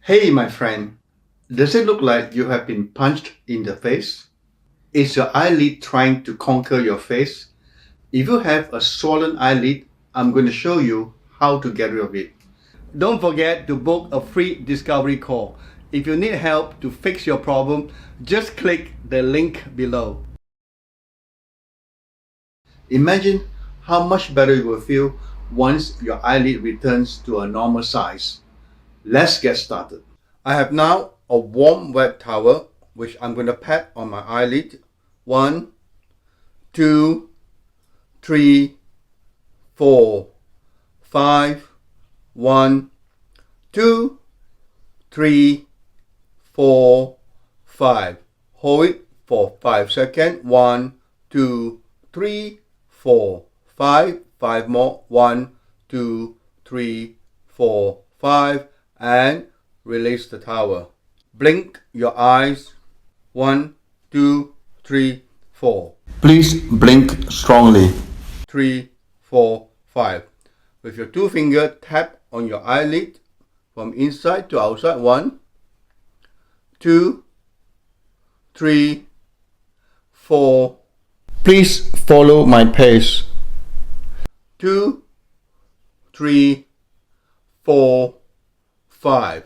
Hey my friend, does it look like you have been punched in the face? Is your eyelid trying to conquer your face? If you have a swollen eyelid, I'm going to show you how to get rid of it. Don't forget to book a free discovery call. If you need help to fix your problem, just click the link below. Imagine how much better you will feel once your eyelid returns to a normal size. Let's get started. I have now a warm wet towel which I'm going to pat on my eyelid. 1, 2, 3, 4, 5. 1, 2, 3, 4, 5. Hold it for 5 seconds. 1, 2, 3, 4, 5. 5 more. 1, 2, 3, 4, 5. And release the towel. Blink your eyes. 1, 2, 3, 4. Please blink strongly. 3, 4, 5. With your 2 fingers, tap on your eyelid from inside to outside. 1, 2, 3, 4. Please follow my pace. 2, 3, 4, 5.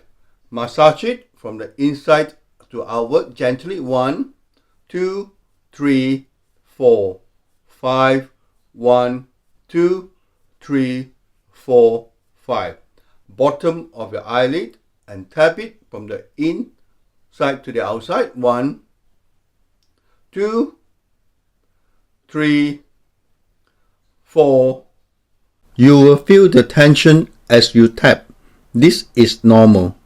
Massage it from the inside to outward gently. 1, 2, 3, 4, 5. 1, 2, 3, 4, 5. Bottom of your eyelid and tap it from the inside to the outside. 1, 2, 3, 4. You will feel the tension as you tap. This is normal.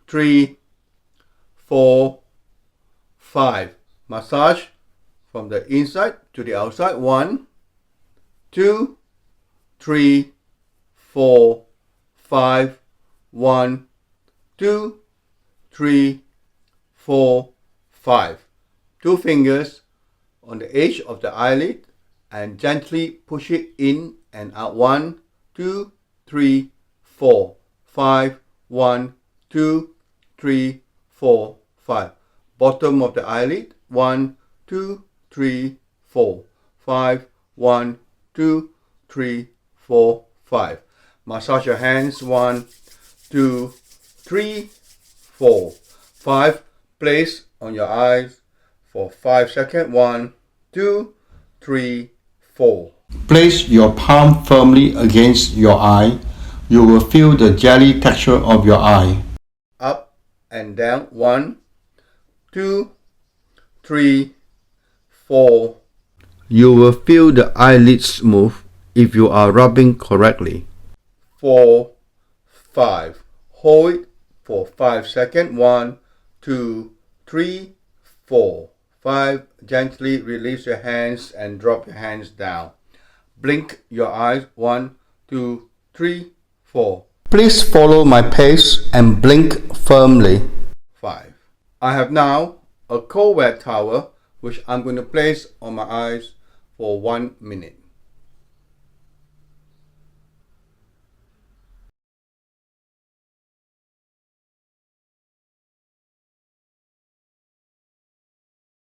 3, 4, 5. Massage from the inside to the outside. 1, 2, 3, 4, 5. 1, 2, 3, 4, 5. 2 fingers on the edge of the eyelid and gently push it in and out. 1, 2, 3, 4, 5. 1, 2, 3, 4, 5. Bottom of the eyelid. 1, 2, 3, 4, 5. 1, 2, 3, 4, 5. Massage your hands. 1, 2, 3, 4, 5. Place on your eyes for 5 seconds. 1, 2, 3, 4. Place your palm firmly against your eye. You will feel the jelly texture of your eye. Up and down. 1, 2, 3, 4. You will feel the eyelids smooth if you are rubbing correctly. 4, 5. Hold it for 5 seconds. 1, 2, 3, 4, 5. Gently release your hands and drop your hands down. Blink your eyes. 1, 2, 3, 4. Please follow my pace and blink firmly. 5. I have now a cold wet towel which I'm going to place on my eyes for 1 minute.